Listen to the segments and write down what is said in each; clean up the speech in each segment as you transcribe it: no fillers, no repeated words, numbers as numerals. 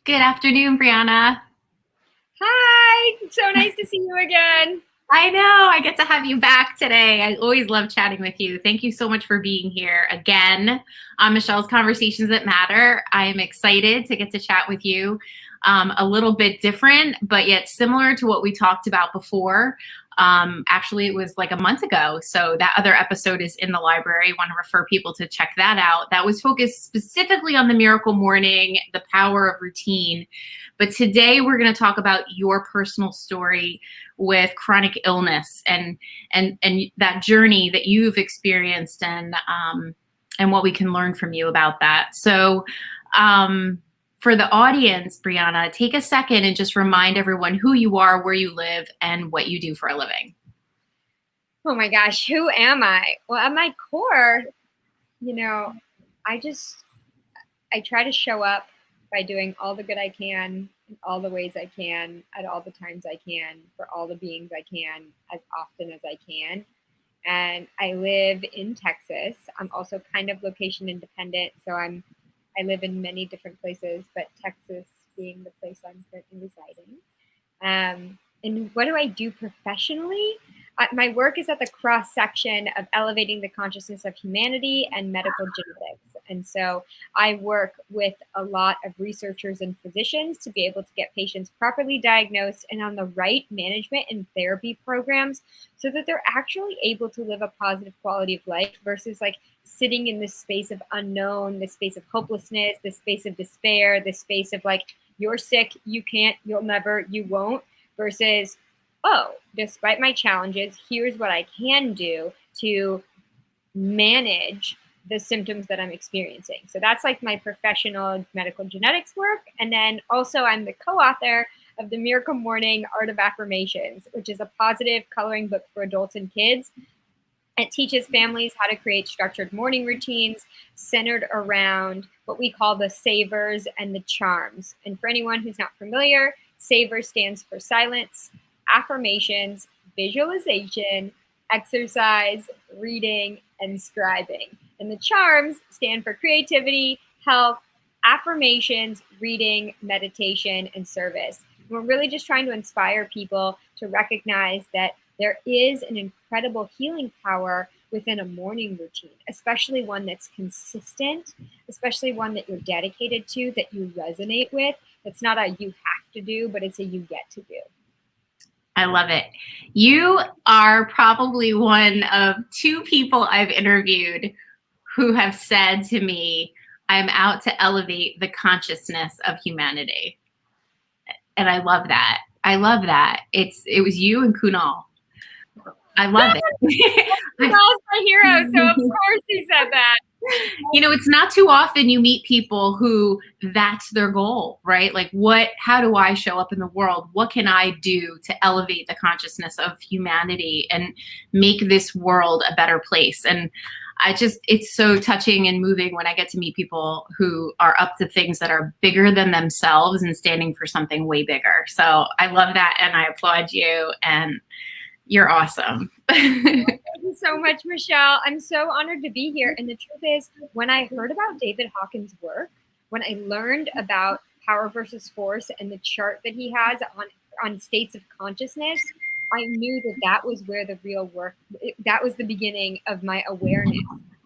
Good afternoon, Brianna. Hi, so nice to see you again. I know, I get to have you back today. I always love chatting with you. Thank you so much for being here again on Michelle's Conversations That Matter. I am excited to get to chat with you. A little bit different, but yet similar to what we talked about before. Actually, it was like a month ago. So that other episode is in the library. I want to refer people to check that out. That was focused specifically on the miracle morning, the power of routine. But today we're going to talk about your personal story with chronic illness and that journey that you've experienced and what we can learn from you about that. So for the audience, Brianna, take a second and just remind everyone who you are, where you live, and what you do for a living. Oh my gosh, who am I? Well, at my core, I try to show up by doing all the good I can, in all the ways I can, at all the times I can, for all the beings I can, as often as I can. And I live in Texas. I'm also kind of location independent, so I live in many different places, but Texas being the place I'm currently residing. And what do I do professionally? My work is at the cross section of elevating the consciousness of humanity and medical genetics. And so I work with a lot of researchers and physicians to be able to get patients properly diagnosed and on the right management and therapy programs so that they're actually able to live a positive quality of life versus like sitting in this space of unknown, this space of hopelessness, this space of despair, this space of like, you're sick, you can't, you'll never, you won't, versus, oh, despite my challenges, here's what I can do to manage the symptoms that I'm experiencing. So that's like my professional medical genetics work. And then also I'm the co-author of the Miracle Morning Art of Affirmations, which is a positive coloring book for adults and kids. It teaches families how to create structured morning routines centered around what we call the savers and the charms. And for anyone who's not familiar, SAVER stands for silence, affirmations, visualization, exercise, reading, and scribing. And the charms stand for creativity, health, affirmations, reading, meditation, and service. And we're really just trying to inspire people to recognize that there is an incredible healing power within a morning routine, especially one that's consistent, especially one that you're dedicated to, that you resonate with. It's not a you have to do, but it's a you get to do. I love it. You are probably one of two people I've interviewed who have said to me, I'm out to elevate the consciousness of humanity. And I love that. I love that. It was you and Kunal. I love it. Kunal's my hero, so of course he said that. You know, it's not too often you meet people who that's their goal, right? Like how do I show up in the world? What can I do to elevate the consciousness of humanity and make this world a better place? And it's so touching and moving when I get to meet people who are up to things that are bigger than themselves and standing for something way bigger. So I love that. And I applaud you and you're awesome. Thank you so much, Michelle. I'm so honored to be here. And the truth is, when I heard about David Hawkins' work, when I learned about power versus force and the chart that he has on states of consciousness, I knew that was where the real work, that was the beginning of my awareness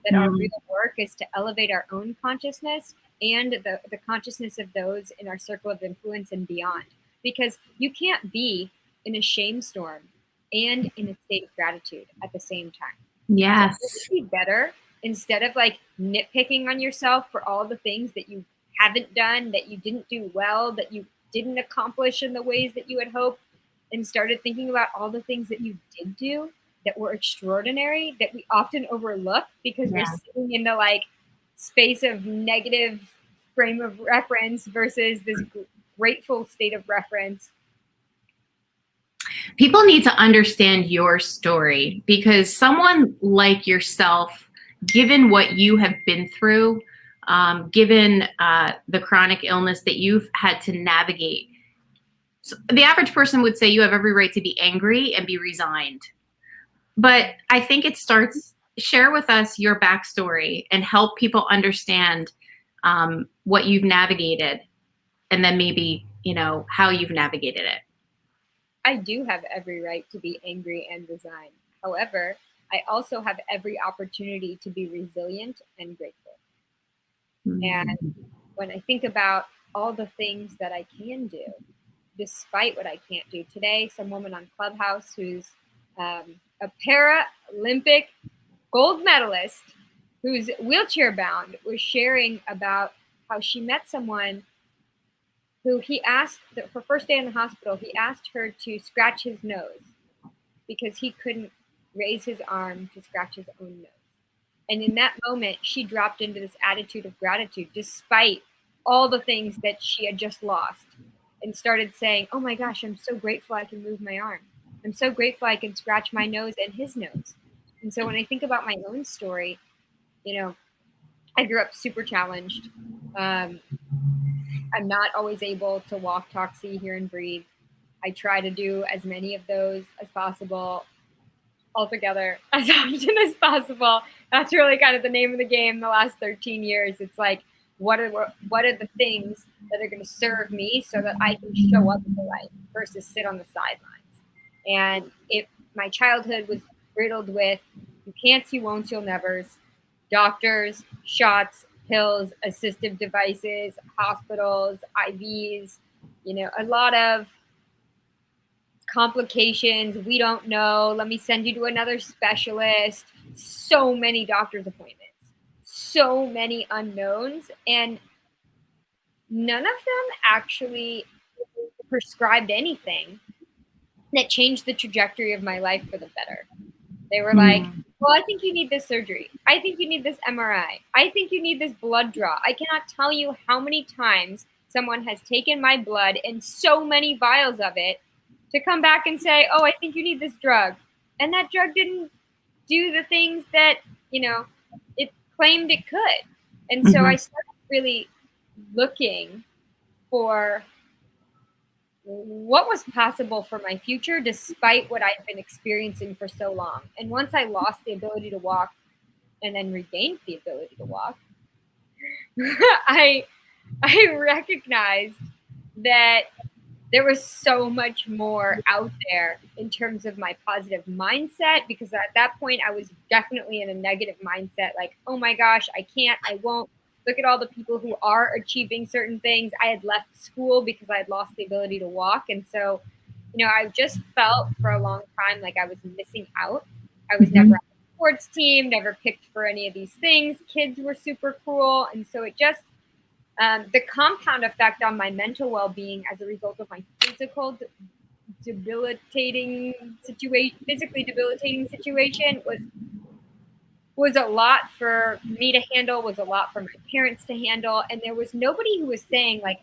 that our real work is to elevate our own consciousness and the consciousness of those in our circle of influence and beyond. Because you can't be in a shame storm and in a state of gratitude at the same time. Yes. So it would be better, instead of like nitpicking on yourself for all the things that you haven't done, that you didn't do well, that you didn't accomplish in the ways that you had hoped, and started thinking about all the things that you did do that were extraordinary, that we often overlook because we're sitting in the like space of negative frame of reference versus this grateful state of reference. People need to understand your story because someone like yourself, given what you have been through, given the chronic illness that you've had to navigate, so the average person would say you have every right to be angry and be resigned. But I think it starts, share with us your backstory and help people understand what you've navigated and then maybe, how you've navigated it. I do have every right to be angry and resign. However, I also have every opportunity to be resilient and grateful. And when I think about all the things that I can do, despite what I can't do today, some woman on Clubhouse who's a Paralympic gold medalist who's wheelchair bound was sharing about how she met someone who he asked, her first day in the hospital, he asked her to scratch his nose because he couldn't raise his arm to scratch his own nose. And in that moment, she dropped into this attitude of gratitude, despite all the things that she had just lost, and started saying, oh my gosh, I'm so grateful I can move my arm. I'm so grateful I can scratch my nose and his nose. And so when I think about my own story, I grew up super challenged. I'm not always able to walk, talk, see, hear, and breathe. I try to do as many of those as possible altogether as often as possible. That's really kind of the name of the game the last 13 years. It's like, what are the things that are going to serve me so that I can show up for life versus sit on the sidelines? And if my childhood was riddled with you can'ts, you won'ts, you'll nevers, doctors, shots, pills, assistive devices, hospitals, IVs, a lot of complications. We don't know. Let me send you to another specialist. So many doctor's appointments, so many unknowns, and none of them actually prescribed anything that changed the trajectory of my life for the better. They were like, well, I think you need this surgery. I think you need this MRI. I think you need this blood draw. I cannot tell you how many times someone has taken my blood and so many vials of it to come back and say, oh, I think you need this drug. And that drug didn't do the things that, it claimed it could. And so I started really looking for what was possible for my future despite what I'd been experiencing for so long. And once I lost the ability to walk and then regained the ability to walk, I recognized that there was so much more out there in terms of my positive mindset, because at that point I was definitely in a negative mindset, like, oh my gosh, I can't, I won't. Look at all the people who are achieving certain things. I had left school because I had lost the ability to walk. And so, I just felt for a long time like I was missing out. I was never on the sports team, never picked for any of these things. Kids were super cruel. And so it just, the compound effect on my mental well-being as a result of my physically debilitating situation was a lot for me to handle, was a lot for my parents to handle. And there was nobody who was saying, like,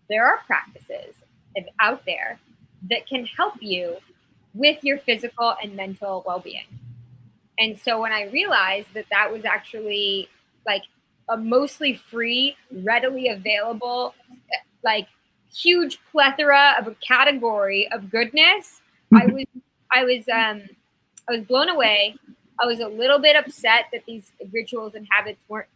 there are practices out there that can help you with your physical and mental well-being. And so when I realized that that was actually like a mostly free, readily available, like huge plethora of a category of goodness, I was blown away. I was a little bit upset that these rituals and habits weren't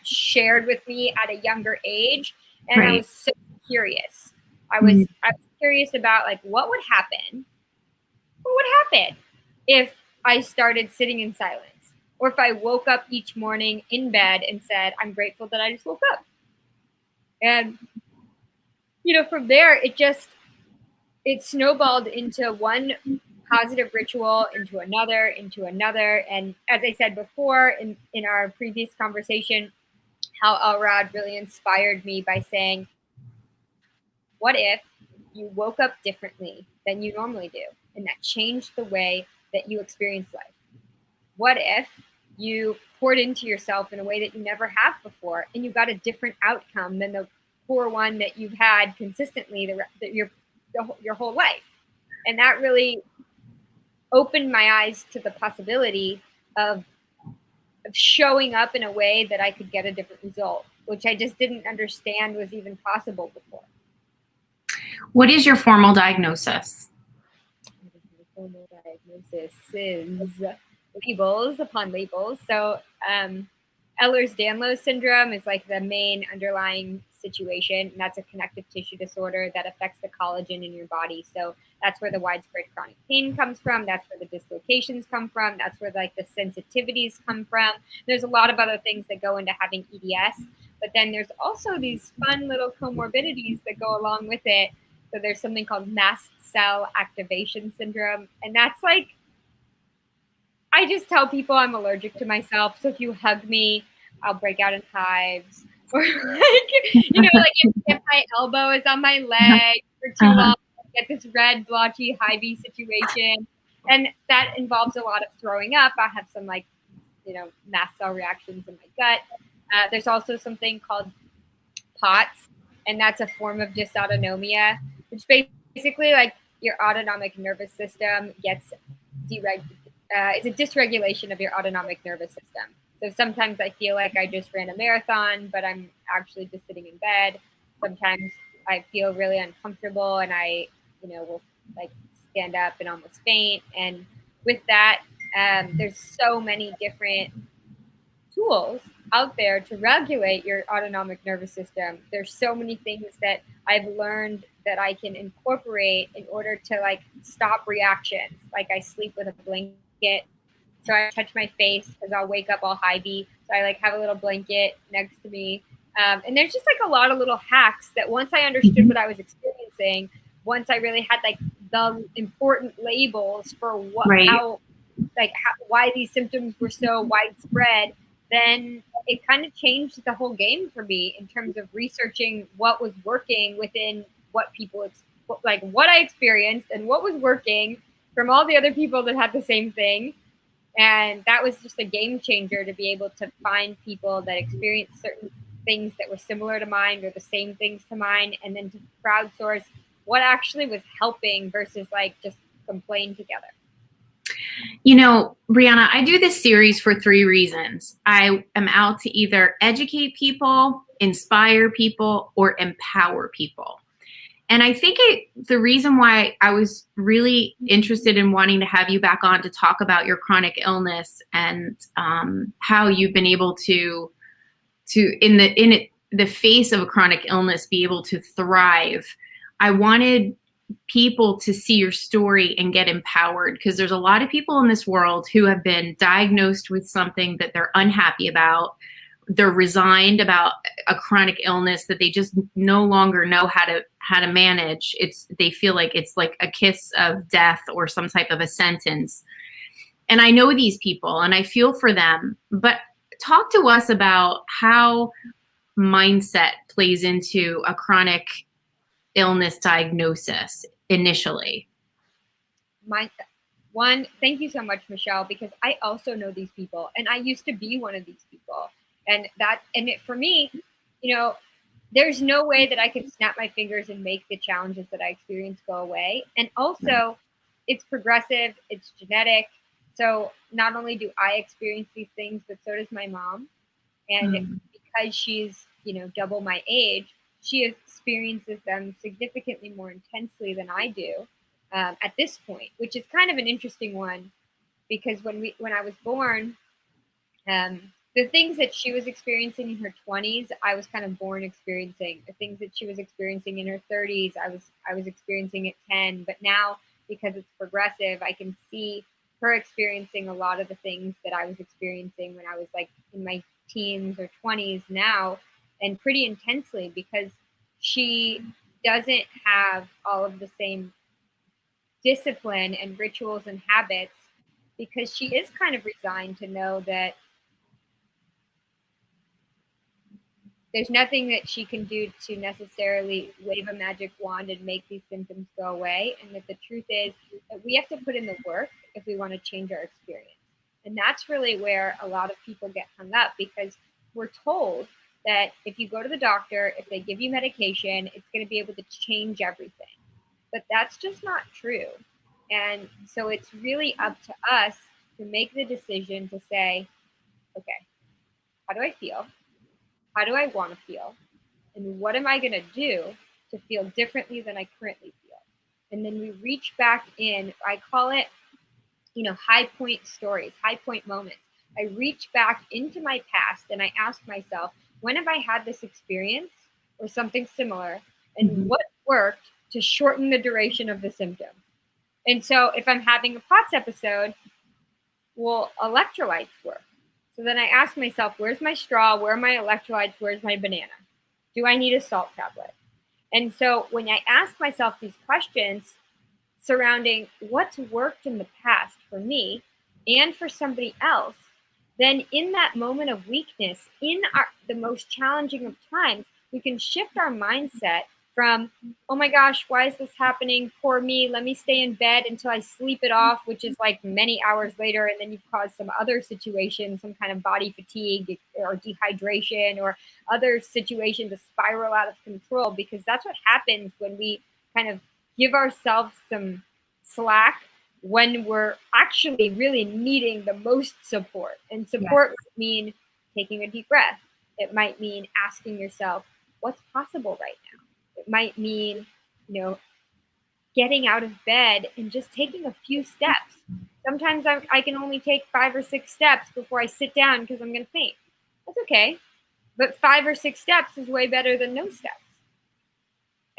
shared with me at a younger age, and I was so curious. I was curious about, like, what would happen if I started sitting in silence, or if I woke up each morning in bed and said, I'm grateful that I just woke up. And from there it snowballed into one positive ritual, into another. And as I said before in our previous conversation, how Elrod really inspired me by saying, what if you woke up differently than you normally do, and that changed the way that you experience life? What if you poured into yourself in a way that you never have before, and you got a different outcome than the poor one that you've had consistently your whole life? And that really opened my eyes to the possibility of showing up in a way that I could get a different result, which I just didn't understand was even possible before. What is your formal diagnosis? My formal diagnosis is labels upon labels. So Ehlers-Danlos syndrome is like the main underlying situation, and that's a connective tissue disorder that affects the collagen in your body. So that's where the widespread chronic pain comes from. That's where the dislocations come from. That's where like the sensitivities come from. There's a lot of other things that go into having EDS, but then there's also these fun little comorbidities that go along with it. So there's something called mast cell activation syndrome, and that's like, I just tell people I'm allergic to myself. So if you hug me, I'll break out in hives. Or like, if my elbow is on my leg for too long, I get this red, blotchy, hivey situation. And that involves a lot of throwing up. I have some mast cell reactions in my gut. There's also something called POTS, and that's a form of dysautonomia, which basically like your autonomic nervous system gets deregulated. It's a dysregulation of your autonomic nervous system. So sometimes I feel like I just ran a marathon, but I'm actually just sitting in bed. Sometimes I feel really uncomfortable and I, will like stand up and almost faint. And with that, there's so many different tools out there to regulate your autonomic nervous system. There's so many things that I've learned that I can incorporate in order to like stop reactions. Like I sleep with a blanket, so I touch my face because I'll wake up all hivey. So I like have a little blanket next to me. And there's just like a lot of little hacks that once I understood what I was experiencing, once I really had like the important labels for what, why these symptoms were so widespread, then it kind of changed the whole game for me in terms of researching what was working within what people, like what I experienced and what was working from all the other people that had the same thing. And that was just a game changer to be able to find people that experienced certain things that were similar to mine or the same things to mine, and then to crowdsource what actually was helping versus like just complain together. Brianna, I do this series for 3 reasons. I am out to either educate people, inspire people, or empower people. And I think the reason why I was really interested in wanting to have you back on to talk about your chronic illness and how you've been able to in the face of a chronic illness be able to thrive. I wanted people to see your story and get empowered, because there's a lot of people in this world who have been diagnosed with something that they're unhappy about. They're resigned about a chronic illness that they just no longer know how to manage. They feel like it's like a kiss of death or some type of a sentence. And I know these people and I feel for them, but talk to us about how mindset plays into a chronic illness diagnosis initially. Thank you so much, Michelle, because I also know these people and I used to be one of these people. For me, there's no way that I can snap my fingers and make the challenges that I experience go away. And also, it's progressive, it's genetic. So not only do I experience these things, but so does my mom. And because she's, double my age, she experiences them significantly more intensely than I do at this point, which is kind of an interesting one, because when I was born, the things that she was experiencing in her 20s, I was kind of born experiencing. The things that she was experiencing in her 30s, I was experiencing at 10. But now, because it's progressive, I can see her experiencing a lot of the things that I was experiencing when I was like in my teens or 20s now, and pretty intensely, because she doesn't have all of the same discipline and rituals and habits, because she is kind of resigned to know that there's nothing that she can do to necessarily wave a magic wand and make these symptoms go away. And that the truth is that we have to put in the work if we want to change our experience. And that's really where a lot of people get hung up, because we're told that if you go to the doctor, if they give you medication, it's going to be able to change everything. But that's just not true. And so it's really up to us to make the decision to say, okay, how do I feel? How do I want to feel? And what am I going to do to feel differently than I currently feel? And then we reach back in, I call it, high point stories, high point moments. I reach back into my past and I ask myself, when have I had this experience or something similar? And what worked to shorten the duration of the symptom? And so if I'm having a POTS episode, will electrolytes work? So then I ask myself, where's my straw? Where are my electrolytes? Where's my banana? Do I need a salt tablet? And so when I ask myself these questions surrounding what's worked in the past for me and for somebody else, then in that moment of weakness, in the most challenging of times, we can shift our mindset from, oh my gosh, why is this happening? Poor me. Let me stay in bed until I sleep it off, which is like many hours later. And then you've caused some other situation, some kind of body fatigue or dehydration or other situation to spiral out of control, because that's what happens when we kind of give ourselves some slack when we're actually really needing the most support. And support might mean taking a deep breath. It might mean asking yourself, what's possible right now? It might mean, getting out of bed and just taking a few steps. Sometimes I can only take 5 or 6 steps before I sit down because I'm going to faint. That's okay. But 5 or 6 steps is way better than no steps.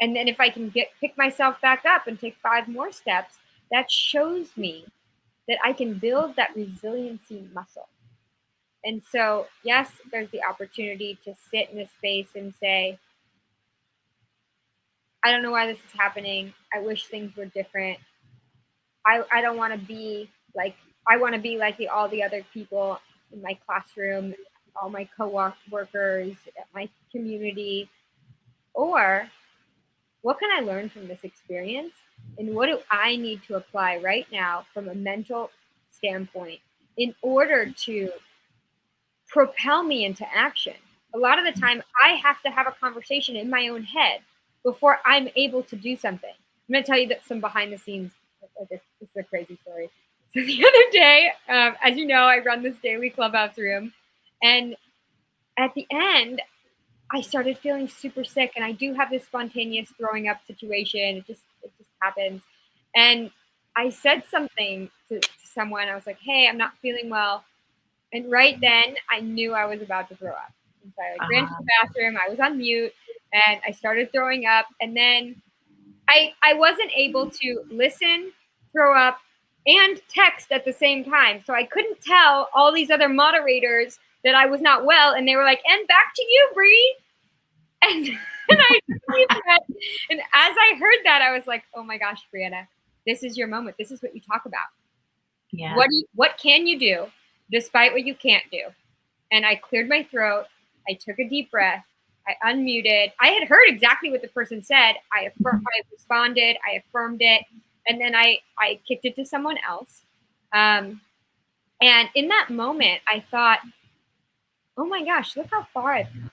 And then if I can pick myself back up and take 5 more steps, that shows me that I can build that resiliency muscle. And so, yes, there's the opportunity to sit in a space and say, I don't know why this is happening. I wish things were different. I don't want to be like, I want to be like all the other people in my classroom, all my co-workers, my community. Or what can I learn from this experience? And what do I need to apply right now from a mental standpoint in order to propel me into action? A lot of the time, I have to have a conversation in my own head before I'm able to do something. I'm going to tell you that some behind the scenes. This is a crazy story. So the other day, as you know, I run this daily clubhouse room, and at the end, I started feeling super sick, and I do have this spontaneous throwing up situation. It just happens. And I said something to someone. I was like, hey, I'm not feeling well. And right then I knew I was about to throw up. And so I ran to the bathroom. I was on mute and I started throwing up. And then I wasn't able to listen, throw up, and text at the same time. So I couldn't tell all these other moderators that I was not well. And they were like, and back to you, Bree. And and as I heard that, I was like, oh my gosh, Brianna, this is your moment. This is what you talk about. Yeah. What can you do despite what you can't do? And I cleared my throat. I took a deep breath. I unmuted. I had heard exactly what the person said. I responded. I affirmed it. And then I kicked it to someone else. And in that moment, I thought, oh my gosh, look how far I've come.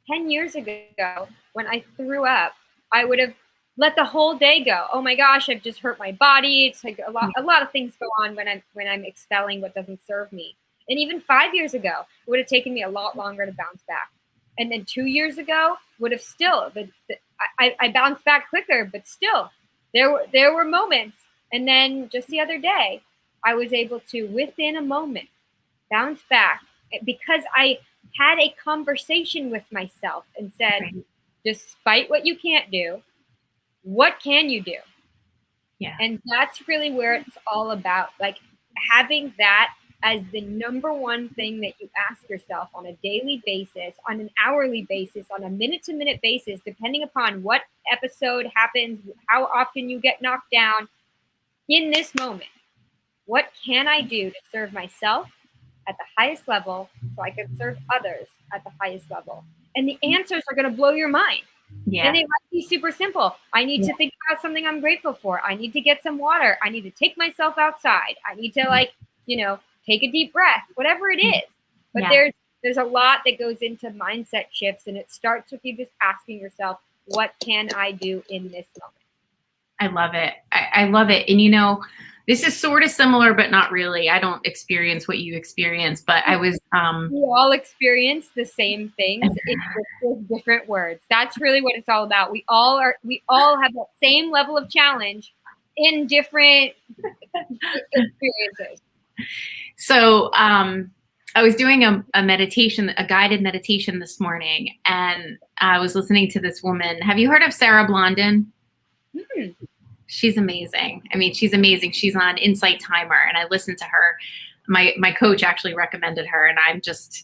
10 years ago, when I threw up, I would have let the whole day go. Oh my gosh, I've just hurt my body. It's like a lot of things go on when I'm expelling what doesn't serve me. And even 5 years ago, it would have taken me a lot longer to bounce back. And then 2 years ago would have still, I bounced back quicker, but still, there were moments. And then just the other day, I was able to, within a moment, bounce back because I had a conversation with myself and said, despite what you can't do, what can you do? Yeah. And that's really where it's all about, like having that as the number one thing that you ask yourself on a daily basis, on an hourly basis, on a minute-to-minute basis, depending upon what episode happens, how often you get knocked down. In this moment, what can I do to serve myself at the highest level so I can serve others at the highest level? And the answers are going to blow your mind. Yeah. And they might be super simple. I need to think about something I'm grateful for. I need to get some water. I need to take myself outside. I need to take a deep breath, whatever it is. But there's a lot that goes into mindset shifts, and it starts with you just asking yourself, what can I do in this moment? I love it. I love it. And this is sort of similar, but not really. I don't experience what you experience, but I was. We all experience the same things. It's just with different words. That's really what it's all about. We all have that same level of challenge in different experiences. So I was doing a meditation, a guided meditation this morning, and I was listening to this woman. Have you heard of Sarah Blondin? Hmm. She's amazing. I mean, she's amazing. She's on Insight Timer, and I listened to her. My coach actually recommended her, and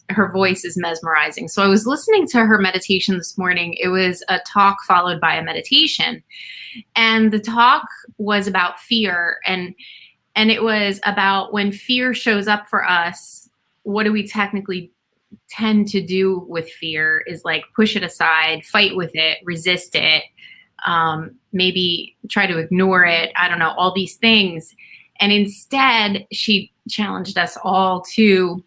her voice is mesmerizing. So I was listening to her meditation this morning. It was a talk followed by a meditation, and the talk was about fear, and it was about when fear shows up for us, what do we technically tend to do with fear is like push it aside, fight with it, resist it, maybe try to ignore it. I don't know, all these things. And instead, she challenged us all to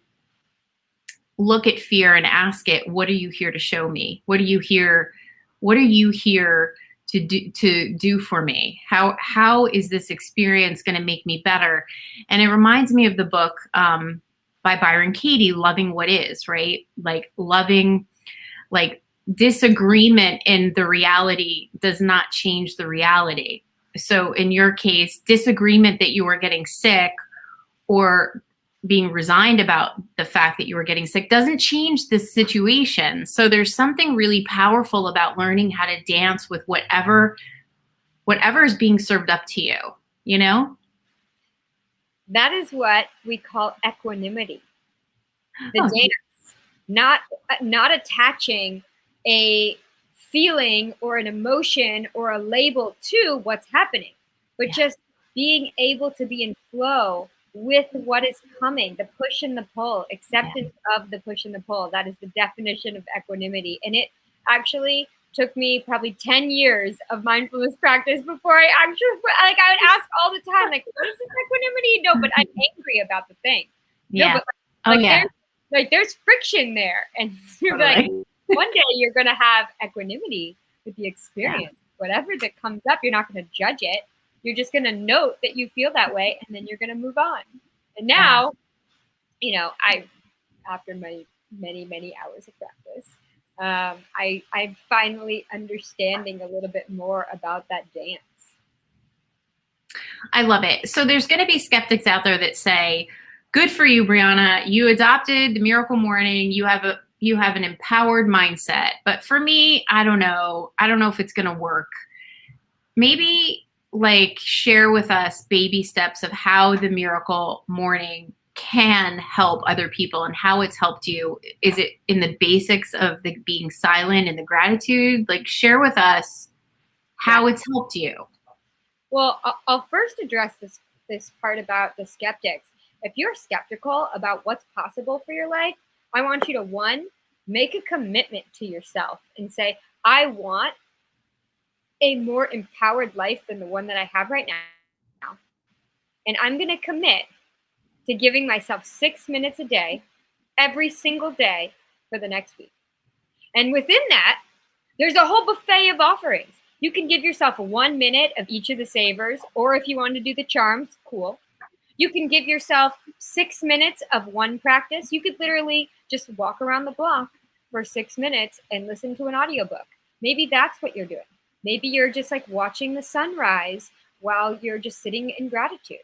look at fear and ask it, what are you here to show me? What are you here? What are you here to do for me? How is this experience going to make me better? And it reminds me of the book by Byron Katie, Loving What Is, right? Like loving, like disagreement in the reality does not change the reality. So in your case, disagreement that you were getting sick or being resigned about the fact that you were getting sick doesn't change the situation. So there's something really powerful about learning how to dance with whatever is being served up to you, you know? That is what we call equanimity. The Oh, dance, not attaching a feeling or an emotion or a label to what's happening, but yeah. just being able to be in flow with what is coming, the push and the pull, acceptance of the push and the pull. That is the definition of equanimity. And it actually took me probably 10 years of mindfulness practice before I actually, like, I would ask all the time, like, what is this equanimity? No, but I'm angry about the thing. No, Yeah. but Oh, yeah. there's friction there. And you're like, one day you're going to have equanimity with the experience. Yeah. Whatever that comes up, you're not going to judge it. You're just going to note that you feel that way, and then you're going to move on. And now, you know, after my many hours of practice, I'm finally understanding a little bit more about that dance. I love it. So there's going to be skeptics out there that say, good for you, Brianna. You adopted the Miracle Morning. You have an empowered mindset. But for me, I don't know. I don't know if it's going to work. Maybe like share with us baby steps of how the Miracle Morning can help other people and how it's helped you. Is it in the basics of the being silent and the gratitude? Like share with us how it's helped you. Well, I'll first address this part about the skeptics. If you're skeptical about what's possible for your life, I want you to, one, make a commitment to yourself and say, I want a more empowered life than the one that I have right now. And I'm going to commit to giving myself 6 minutes a day, every single day for the next week. And within that, there's a whole buffet of offerings. You can give yourself 1 minute of each of the savers, or if you want to do the charms, cool. You can give yourself 6 minutes of one practice. You could literally just walk around the block for 6 minutes and listen to an audiobook. Maybe that's what you're doing. Maybe you're just like watching the sunrise while you're just sitting in gratitude.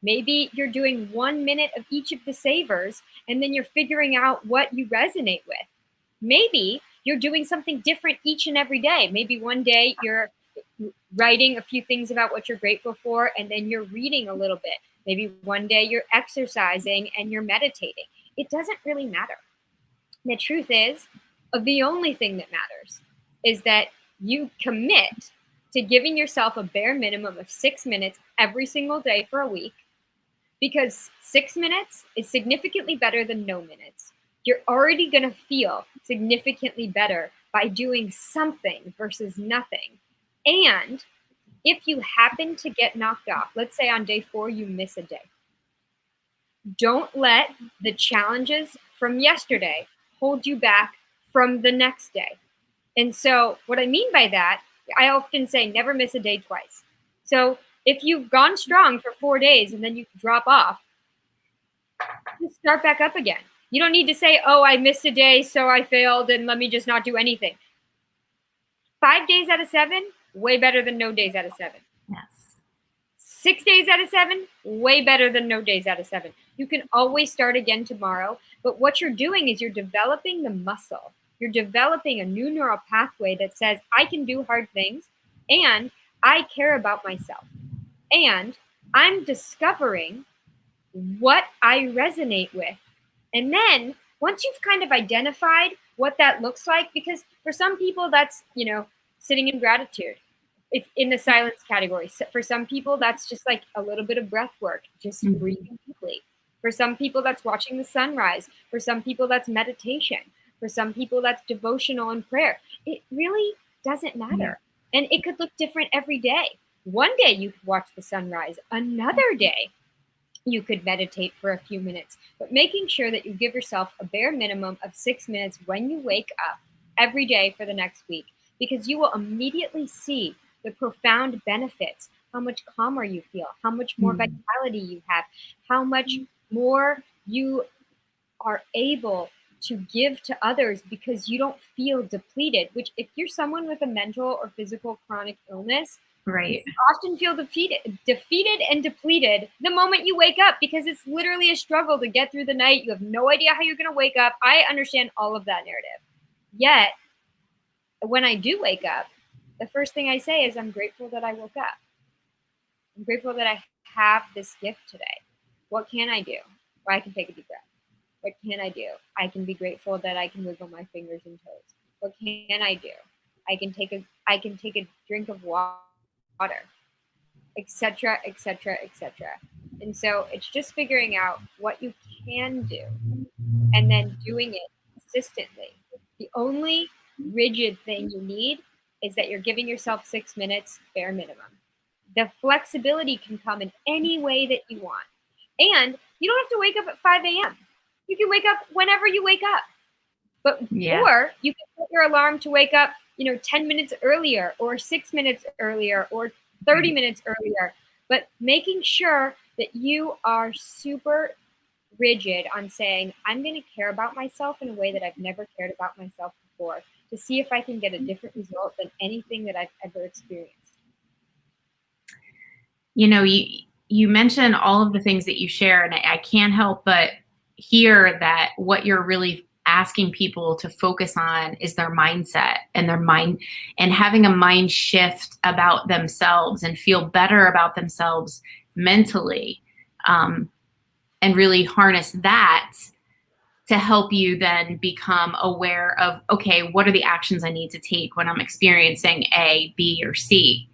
Maybe you're doing 1 minute of each of the savers, and then you're figuring out what you resonate with. Maybe you're doing something different each and every day. Maybe one day you're writing a few things about what you're grateful for, and then you're reading a little bit. Maybe one day you're exercising and you're meditating. It doesn't really matter. The truth is, the only thing that matters is that you commit to giving yourself a bare minimum of 6 minutes every single day for a week, because 6 minutes is significantly better than no minutes. You're already going to feel significantly better by doing something versus nothing. And if you happen to get knocked off, let's say on day 4 you miss a day, don't let the challenges from yesterday hold you back from the next day. And so what I mean by that, I often say never miss a day twice. So if you've gone strong for 4 days and then you drop off, just start back up again. You don't need to say, oh, I missed a day, so I failed, and let me just not do anything. 5 days out of 7, way better than no days out of 7. Yes. 6 days out of 7, way better than no days out of 7. You can always start again tomorrow, but what you're doing is you're developing the muscle. You're developing a new neural pathway that says, I can do hard things, and I care about myself. And I'm discovering what I resonate with. And then once you've kind of identified what that looks like, because for some people that's, sitting in gratitude, if in the silence category. So for some people, that's just like a little bit of breath work, just breathing deeply. For some people, that's watching the sunrise. For some people, that's meditation. For some people, that's devotional and prayer. It really doesn't matter. And it could look different every day. One day you could watch the sunrise. Another day you could meditate for a few minutes. But making sure that you give yourself a bare minimum of 6 minutes when you wake up every day for the next week, because you will immediately see the profound benefits, how much calmer you feel, how much more vitality you have, how much more you are able to give to others because you don't feel depleted, which if you're someone with a mental or physical chronic illness, right, you often feel defeated and depleted the moment you wake up, because it's literally a struggle to get through the night. You have no idea how you're going to wake up. I understand all of that narrative. Yet, when I do wake up, the first thing I say is, I'm grateful that I woke up. I'm grateful that I have this gift today. What can I do? Well, I can take a deep breath. What can I do? I can be grateful that I can wiggle my fingers and toes. What can I do? I can take a drink of water, etc., etc., etc. And so it's just figuring out what you can do and then doing it consistently. The only rigid thing you need is that you're giving yourself 6 minutes bare minimum. The flexibility can come in any way that you want. And you don't have to wake up at 5 a.m. You can wake up whenever you wake up. Or you can put your alarm to wake up, 10 minutes earlier or 6 minutes earlier or 30 minutes earlier. But making sure that you are super rigid on saying, I'm going to care about myself in a way that I've never cared about myself before, to see if I can get a different result than anything that I've ever experienced. You mentioned all of the things that you share, and I can't help but hear that what you're really asking people to focus on is their mindset and their mind, and having a mind shift about themselves and feel better about themselves mentally, and really harness that to help you then become aware of, okay, what are the actions I need to take when I'm experiencing A, B, or C?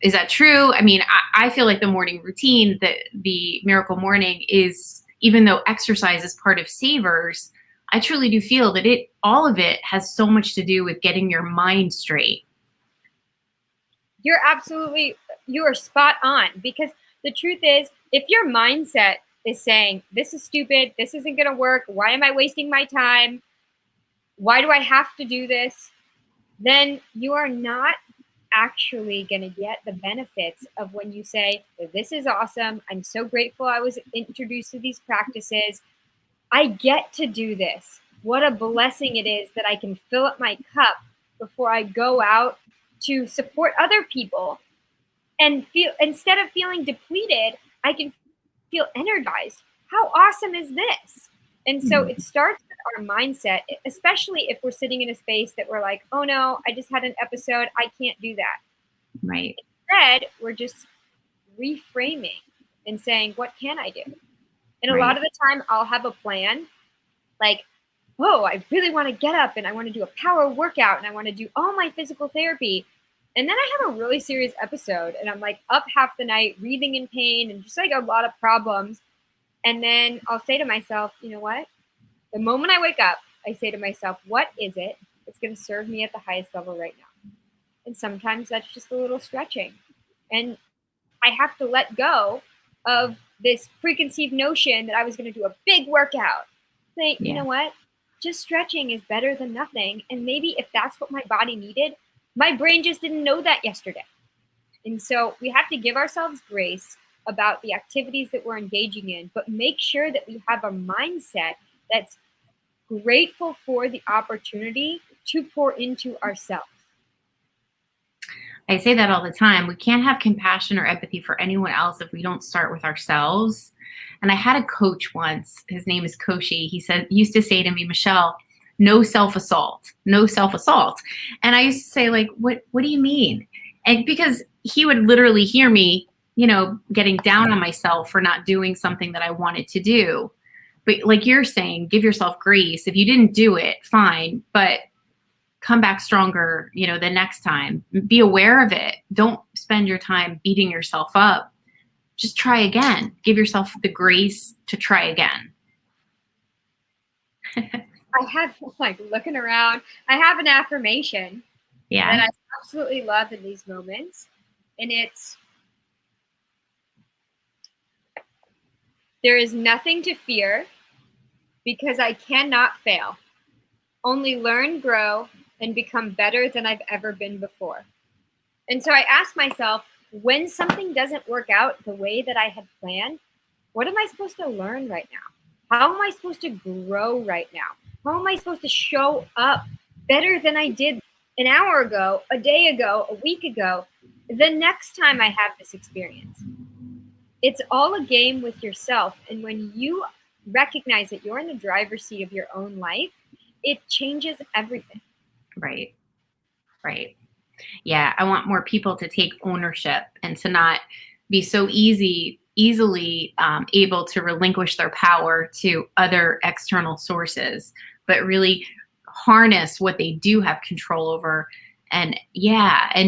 Is that true? I mean, I feel like the morning routine, the Miracle Morning, is, even though exercise is part of Savers, I truly do feel that all of it has so much to do with getting your mind straight. You are spot on, because the truth is, if your mindset is saying, this is stupid, this isn't going to work, why am I wasting my time? Why do I have to do this? Then you are not actually going to get the benefits of when you say, this is awesome. I'm so grateful I was introduced to these practices. I get to do this. What a blessing it is that I can fill up my cup before I go out to support other people, and feel, instead of feeling depleted, I can feel energized. How awesome is this? And so it starts with our mindset, especially if we're sitting in a space that we're like, oh no, I just had an episode, I can't do that. Right. Instead, we're just reframing and saying, what can I do? And a lot of the time I'll have a plan, like, oh, I really want to get up and I want to do a power workout and I want to do all my physical therapy. And then I have a really serious episode and I'm like up half the night, breathing in pain and just like a lot of problems. And then I'll say to myself, you know what? The moment I wake up, I say to myself, what is it that's going to serve me at the highest level right now? And sometimes that's just a little stretching. And I have to let go of this preconceived notion that I was going to do a big workout. Say, you know what? Just stretching is better than nothing. And maybe if that's what my body needed, my brain just didn't know that yesterday. And so we have to give ourselves grace about the activities that we're engaging in, but make sure that we have a mindset that's grateful for the opportunity to pour into ourselves. I say that all the time. We can't have compassion or empathy for anyone else if we don't start with ourselves. And I had a coach once, his name is Koshi. He used to say to me, Michelle, no self-assault, no self-assault. And I used to say, like, what do you mean? And because he would literally hear me, getting down on myself for not doing something that I wanted to do. But like you're saying, give yourself grace. If you didn't do it, fine. But come back stronger, the next time. Be aware of it. Don't spend your time beating yourself up. Just try again. Give yourself the grace to try again. I have, like, looking around, I have an affirmation that I absolutely love in these moments. And it's, there is nothing to fear because I cannot fail. Only learn, grow, and become better than I've ever been before. And so I asked myself, when something doesn't work out the way that I had planned, what am I supposed to learn right now? How am I supposed to grow right now? How am I supposed to show up better than I did an hour ago, a day ago, a week ago, the next time I have this experience? It's all a game with yourself. And when you recognize that you're in the driver's seat of your own life, it changes everything. Right. Right. Yeah. I want more people to take ownership and to not be so easily able to relinquish their power to other external sources, but really harness what they do have control over, and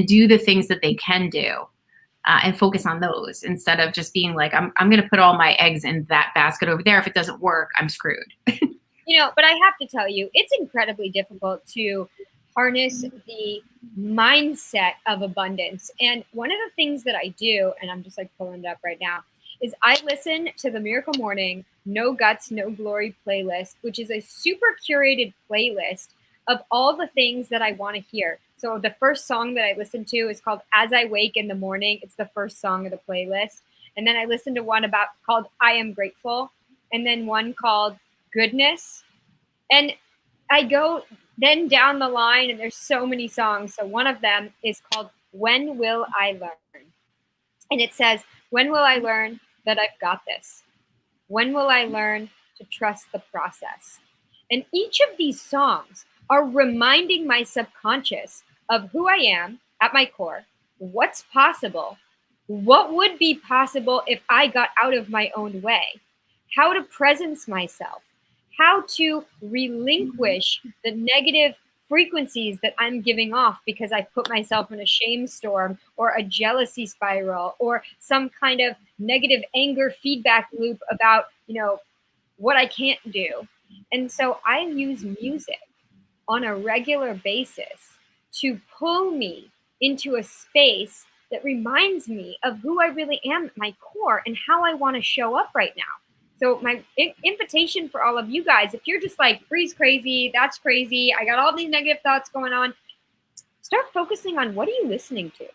do the things that they can do, and focus on those instead of just being like, I'm going to put all my eggs in that basket over there. If it doesn't work, I'm screwed. But I have to tell you, it's incredibly difficult to harness the mindset of abundance. And one of the things that I do, and I'm just like pulling it up right now, is I listen to the Miracle Morning No Guts, No Glory playlist, which is a super curated playlist of all the things that I want to hear. So the first song that I listen to is called As I Wake in the Morning. It's the first song of the playlist. And then I listen to one called I Am Grateful, and then one called Goodness. And I go then down the line, and there's so many songs. So one of them is called When Will I Learn? And it says, when will I learn that I've got this? When will I learn to trust the process? And each of these songs are reminding my subconscious of who I am at my core, what's possible, what would be possible if I got out of my own way, how to presence myself, how to relinquish the negative frequencies that I'm giving off because I put myself in a shame storm or a jealousy spiral or some kind of negative anger feedback loop about, what I can't do. And so I use music on a regular basis to pull me into a space that reminds me of who I really am at my core and how I want to show up right now. So my invitation for all of you guys, if you're just like, Bree's crazy, that's crazy, I got all these negative thoughts going on, start focusing on what are you listening to?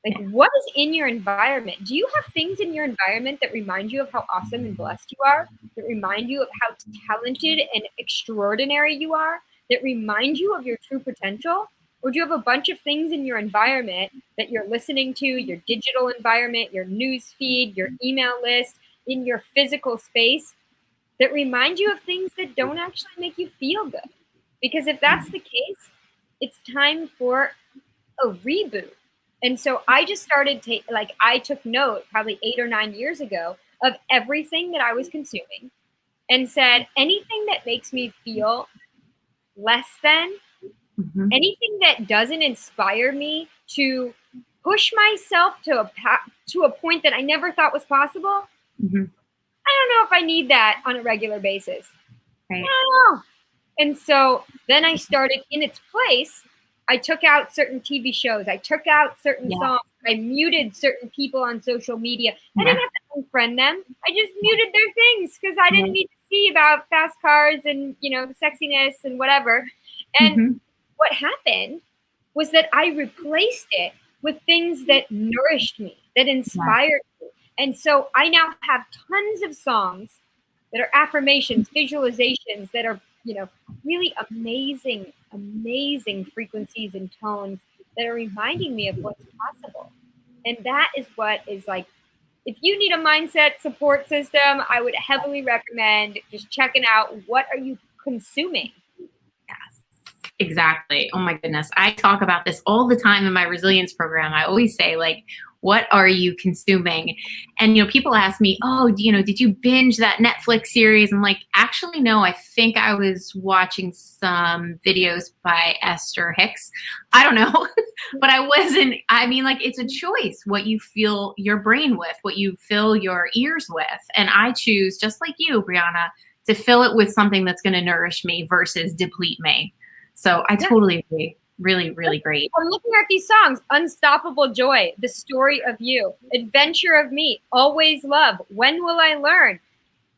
Like, what is in your environment? Do you have things in your environment that remind you of how awesome and blessed you are? That remind you of how talented and extraordinary you are? That remind you of your true potential? Or do you have a bunch of things in your environment that you're listening to, your digital environment, your news feed, your email list, in your physical space, that remind you of things that don't actually make you feel good? Because if that's the case, it's time for a reboot. And so I just started I took note probably 8 or 9 years ago of everything that I was consuming and said, anything that makes me feel less than, anything that doesn't inspire me to push myself to a point that I never thought was possible, I don't know if I need that on a regular basis. Right. I don't know. And so then I started, in its place, I took out certain TV shows. I took out certain songs. I muted certain people on social media. I didn't have to unfriend them. I just muted their things because I didn't need to see about fast cars and, sexiness and whatever. And what happened was that I replaced it with things that nourished me, that inspired me. And so I now have tons of songs that are affirmations, visualizations that are, really amazing frequencies and tones that are reminding me of what's possible. And that is what is like, if you need a mindset support system, I would heavily recommend just checking out what are you consuming. Yes, exactly. Oh my goodness. I talk about this all the time in my resilience program. I always say, like, what are you consuming? And, people ask me, oh, did you binge that Netflix series? I'm like, actually, no, I think I was watching some videos by Esther Hicks. I don't know, but I wasn't. I mean, like, it's a choice what you fill your brain with, what you fill your ears with. And I choose, just like you, Brianna, to fill it with something that's going to nourish me versus deplete me. So I totally agree. Really, really great. I'm looking at these songs: Unstoppable Joy, The Story of You, Adventure of Me, Always Love, When Will I Learn,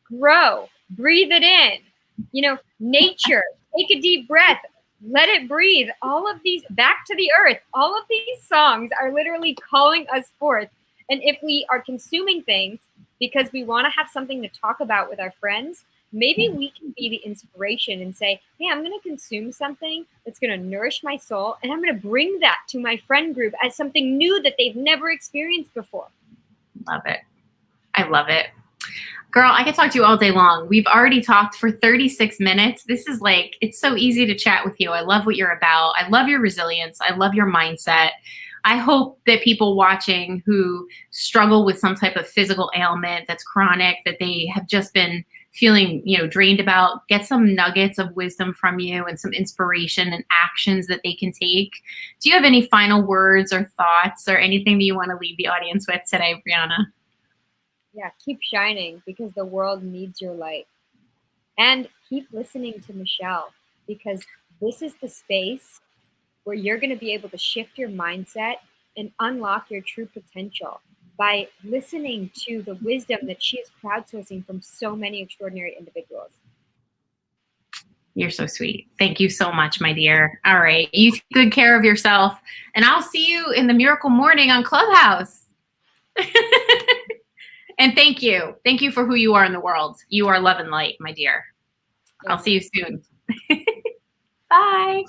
Grow, Breathe It In, Nature, Take a Deep Breath, Let It Breathe. All of these, Back to the Earth, all of these songs are literally calling us forth. And if we are consuming things because we want to have something to talk about with our friends, maybe we can be the inspiration and say, hey, I'm going to consume something that's going to nourish my soul, and I'm going to bring that to my friend group as something new that they've never experienced before. Love it. I love it. Girl, I could talk to you all day long. We've already talked for 36 minutes. This is like, it's so easy to chat with you. I love what you're about. I love your resilience. I love your mindset. I hope that people watching who struggle with some type of physical ailment that's chronic, that they have just been feeling, drained about, get some nuggets of wisdom from you and some inspiration and actions that they can take. Do you have any final words or thoughts or anything that you want to leave the audience with today, Brianna? Yeah, keep shining because the world needs your light. And keep listening to Michelle, because this is the space where you're going to be able to shift your mindset and unlock your true potential by listening to the wisdom that she is crowdsourcing from so many extraordinary individuals. You're so sweet. Thank you so much, my dear. All right. You take good care of yourself, and I'll see you in the Miracle Morning on Clubhouse. And thank you. Thank you for who you are in the world. You are love and light, my dear. I'll see you soon. Bye.